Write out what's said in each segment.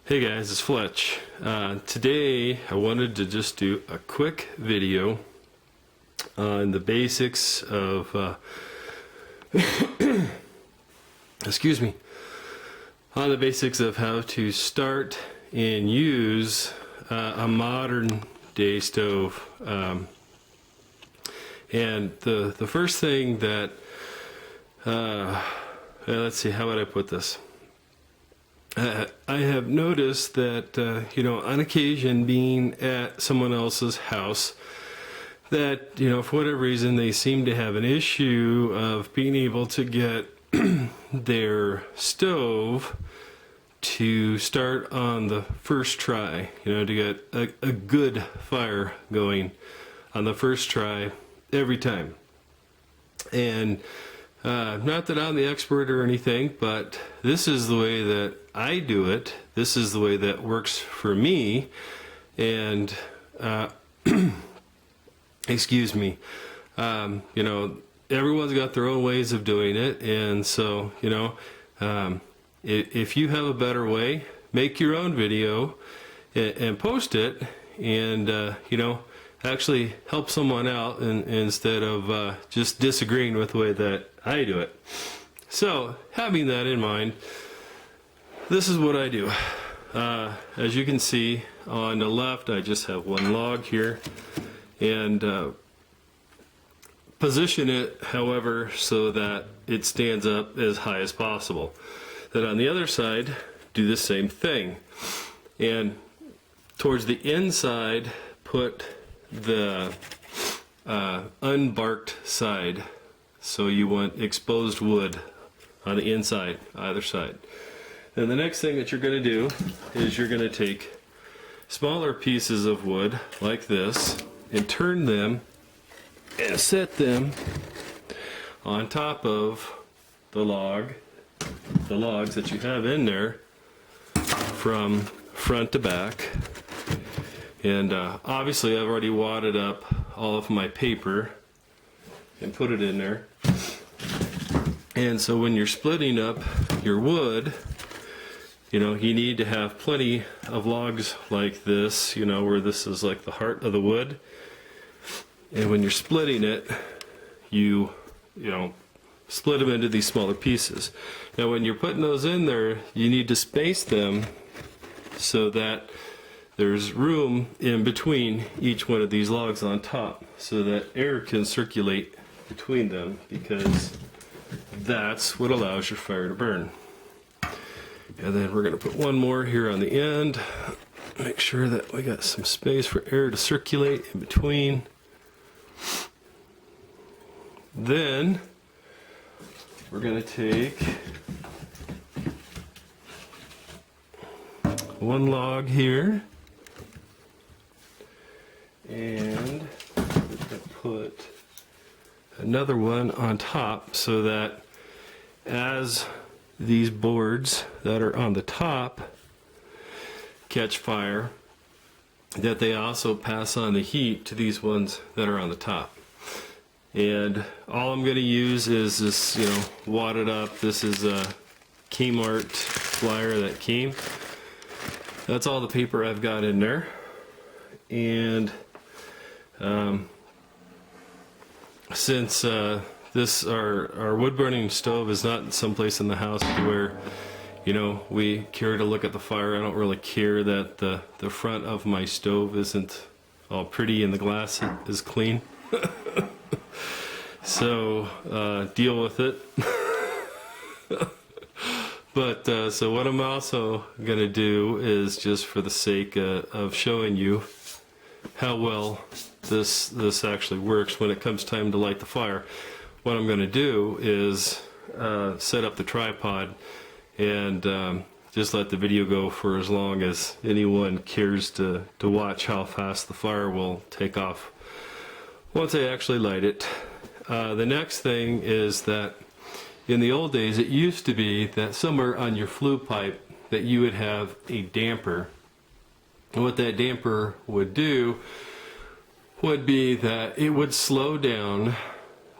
Hey guys, it's Fletch. Today I wanted to just do a quick video on the basics of excuse me, on the basics of how to start and use a modern day stove. And the first thing that let's see, how would I put this? I have noticed that, on occasion, being at someone else's house, that, for whatever reason, they seem to have an issue of being able to get their stove to start on the first try, to get a good fire going on the first try every time. And not that I'm the expert or anything, but this is the way that I do it. This is the way that works for me. And excuse me, everyone's got their own ways of doing it. And so, if you have a better way, make your own video and post it, and actually help someone out instead of just disagreeing with the way that I do it. So, having that in mind, this is what I do. As you can see on the left, I just have one log here, and position it, however, so that it stands up as high as possible. Then on the other side, do the same thing. And towards the inside, put the unbarked side. So you want exposed wood on the inside, either side. Then the next thing that you're going to do is you're going to take smaller pieces of wood like this and turn them and set them on top of the logs that you have in there from front to back. And obviously I've already wadded up all of my paper and put it in there. And so when you're splitting up your wood, you need to have plenty of logs like this, where this is like the heart of the wood. And when you're splitting it, you split them into these smaller pieces. Now when you're putting those in there, you need to space them so that there's room in between each one of these logs on top, so that air can circulate between them, because that's what allows your fire to burn. And then we're going to put one more here on the end. Make sure that we got some space for air to circulate in between. Then we're going to take one log here, and put another one on top, so that as these boards that are on the top catch fire, that they also pass on the heat to these ones that are on the top. And all I'm going to use is this, wadded up. This is a Kmart flyer that came. That's all the paper I've got in there. And since our wood burning stove is not someplace in the house where we care to look at the fire, I don't really care that the front of my stove isn't all pretty and the glass is clean. So deal with it. But so what I'm also going to do is, just for the sake of showing you how well this actually works when it comes time to light the fire, what I'm going to do is set up the tripod and just let the video go for as long as anyone cares to watch how fast the fire will take off once I actually light it. The next thing is that in the old days, it used to be that somewhere on your flue pipe that you would have a damper. And what that damper would do would be that it would slow down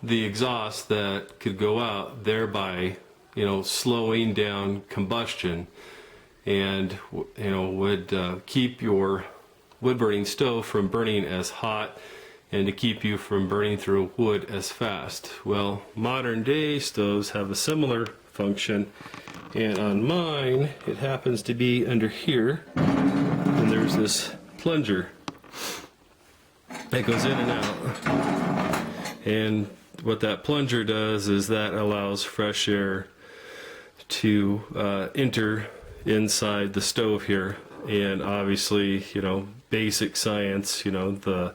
the exhaust that could go out, thereby, slowing down combustion. and would keep your wood burning stove from burning as hot and to keep you from burning through wood as fast. Well, modern day stoves have a similar function, and on mine it happens to be under here, and there's this plunger that goes in and out, and what that plunger does is that allows fresh air to enter inside the stove here. And obviously, basic science, the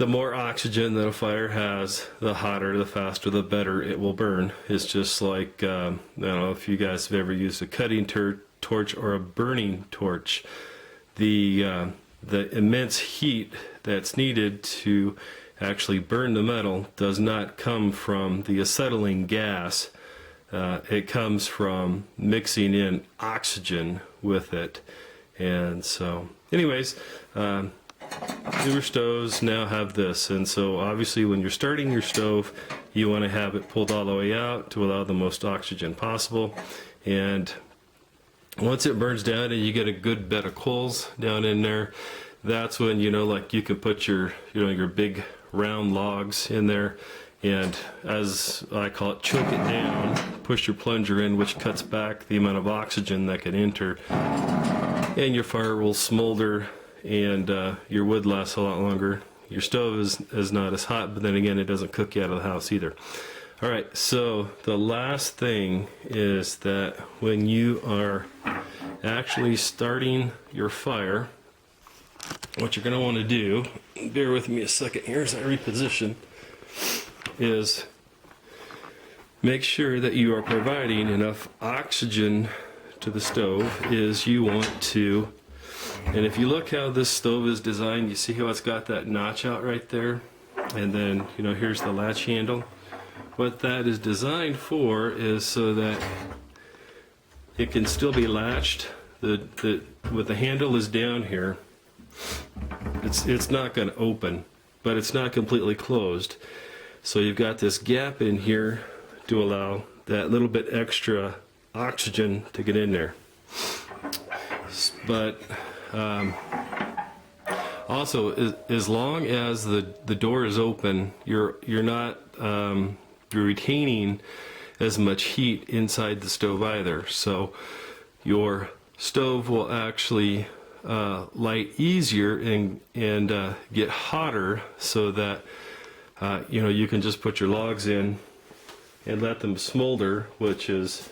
more oxygen that a fire has, the hotter, the faster, the better it will burn. It's just like, I don't know if you guys have ever used a cutting torch or a burning torch. The immense heat that's needed to actually burn the metal does not come from the acetylene gas. It comes from mixing in oxygen with it. And so, anyways, newer stoves now have this, and so obviously when you're starting your stove, you want to have it pulled all the way out to allow the most oxygen possible. And once it burns down and you get a good bed of coals down in there, that's when like you can put your your big round logs in there, and as I call it, choke it down, push your plunger in, which cuts back the amount of oxygen that can enter, and your fire will smolder, and your wood lasts a lot longer. Your stove is not as hot, but then again, it doesn't cook you out of the house either. All right, so the last thing is that when you are actually starting your fire, what you're going to want to do, bear with me a second here as I reposition, is make sure that you are providing enough oxygen to the stove. Is you want to, and if you look how this stove is designed, you see how it's got that notch out right there, and then here's the latch handle. What that is designed for is so that it can still be latched. With the handle is down here, it's not going to open, but it's not completely closed. So you've got this gap in here to allow that little bit extra oxygen to get in there. But also, as long as the door is open, you're not you're retaining as much heat inside the stove either. So your stove will actually light easier and get hotter, so that you can just put your logs in and let them smolder, which is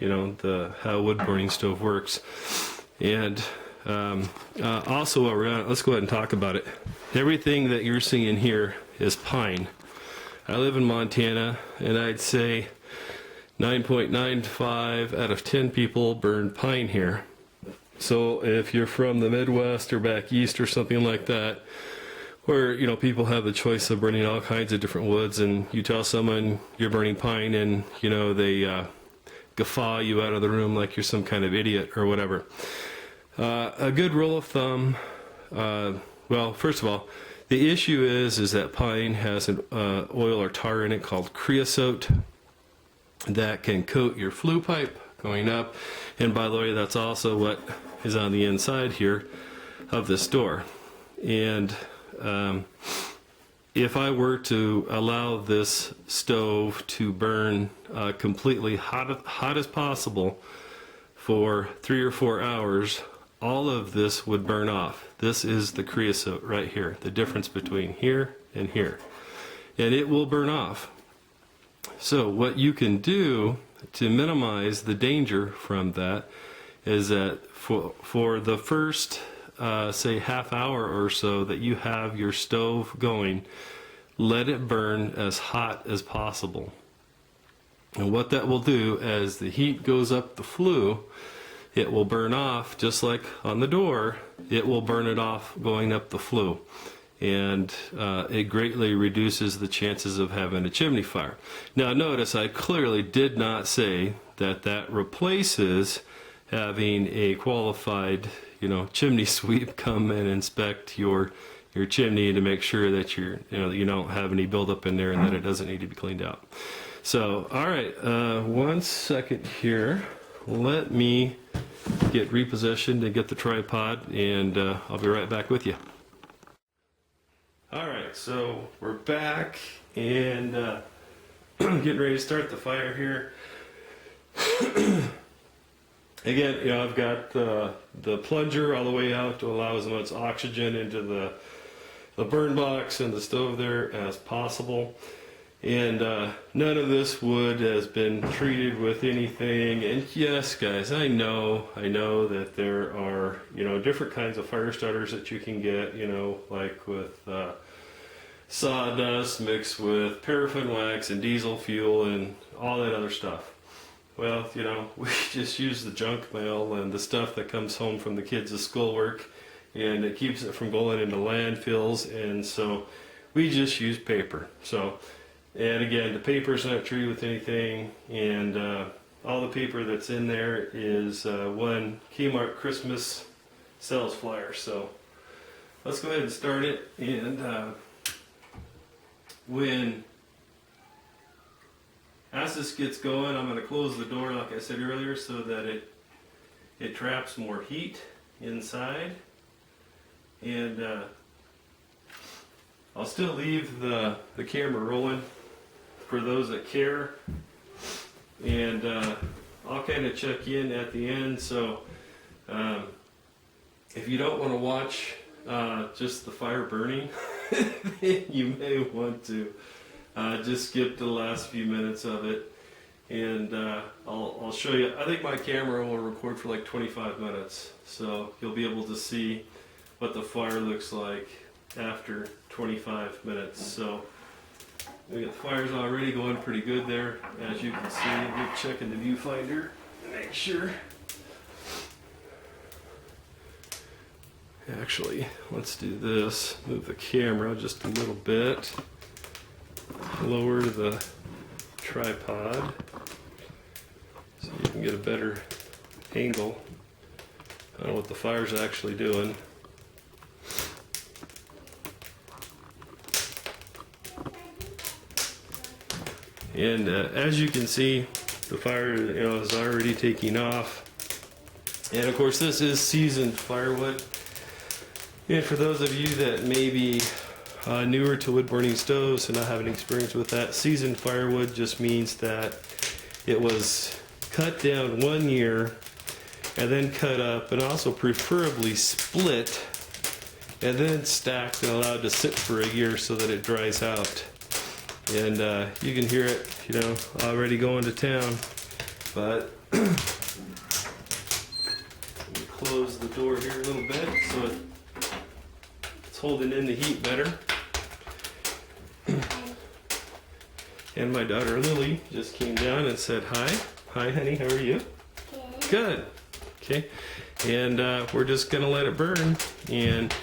how a wood burning stove works. And also around, let's go ahead and talk about it. Everything that you're seeing here is pine. I live in Montana, and I'd say 9.95 out of 10 people burn pine here. So if you're from the Midwest or back east or something like that, where people have the choice of burning all kinds of different woods, and you tell someone you're burning pine, and they guffaw you out of the room like you're some kind of idiot or whatever. A good rule of thumb, well, first of all, the issue is that pine has an oil or tar in it called creosote that can coat your flue pipe going up. And by the way, that's also what is on the inside here of this door. And if I were to allow this stove to burn completely hot as possible for 3 or 4 hours, all of this would burn off. This is the creosote right here, the difference between here and here. And it will burn off. So what you can do to minimize the danger from that is that for the first, say, half hour or so that you have your stove going, let it burn as hot as possible. And what that will do, as the heat goes up the flue, it will burn off, just like on the door, it will burn it off going up the flue. And it greatly reduces the chances of having a chimney fire. Now notice I clearly did not say that replaces having a qualified chimney sweep come and inspect your chimney to make sure that you don't have any buildup in there and that it doesn't need to be cleaned out. So all right, 1 second here, let me get repositioned and get the tripod, and I'll be right back with you. Alright, so we're back and getting ready to start the fire here. Again, you know, I've got the plunger all the way out to allow as much oxygen into the burn box and the stove there as possible. And none of this wood has been treated with anything. And yes, guys, I know that there are, you know, different kinds of fire starters that you can get, you know, like with sawdust mixed with paraffin wax and diesel fuel and all that other stuff. Well, you know, we just use the junk mail and the stuff that comes home from the kids' schoolwork, and it keeps it from going into landfills, and so we just use paper. So, and again, the paper's not treated with anything, and all the paper that's in there is one Kmart Christmas sales flyer. So let's go ahead and start it, and as this gets going, I'm going to close the door like I said earlier so that it traps more heat inside, and I'll still leave the camera rolling for those that care, and I'll kind of check in at the end. So if you don't want to watch just the fire burning, you may want to just skip the last few minutes of it, and I'll show you. I think my camera will record for like 25 minutes, so you'll be able to see what the fire looks like after 25 minutes. So we got the fires already going pretty good there, as you can see. We're checking the viewfinder to make sure. Actually, let's do this. Move the camera just a little bit. Lower the tripod so you can get a better angle on what the fire's actually doing. And as you can see, the fire, you know, is already taking off. And of course, this is seasoned firewood. And for those of you that may be newer to wood burning stoves and not having experience with that, seasoned firewood just means that it was cut down 1 year and then cut up, and also preferably split and then stacked and allowed to sit for a year so that it dries out. And you can hear it, you know, already going to town. But let me close the door here a little bit so it's holding in the heat better. And my daughter Lily just came down and said hi. Hi, honey, how are you? Good. Good. Okay. And we're just going to let it burn. And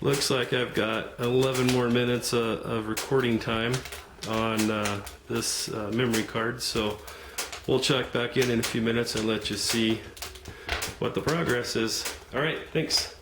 looks like I've got 11 more minutes of recording time on this memory card. So we'll check back in a few minutes and let you see what the progress is. All right, thanks.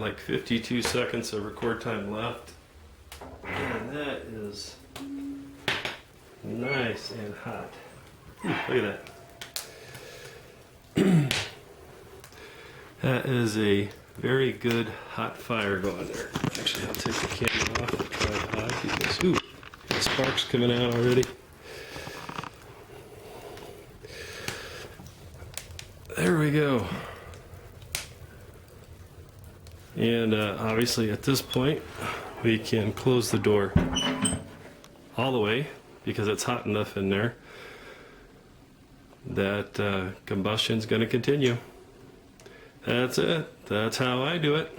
like 52 seconds of record time left. And that is nice and hot. Look at that. That is a very good hot fire going there. Actually, I'll take the camera off and tripod because, ooh, the sparks coming out already. There we go. And obviously at this point, we can close the door all the way because it's hot enough in there that combustion's going to continue. That's it. That's how I do it.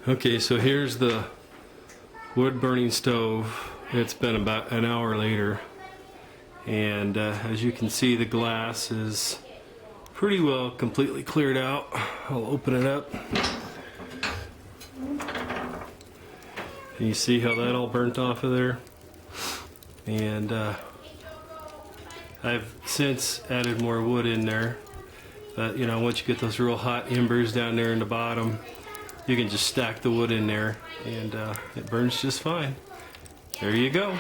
Okay, so here's the wood burning stove. It's been about an hour later, and as you can see, the glass is pretty well completely cleared out. I'll open it up. And you see how that all burnt off of there? And I've since added more wood in there. But you know, once you get those real hot embers down there in the bottom, you can just stack the wood in there and it burns just fine. There you go.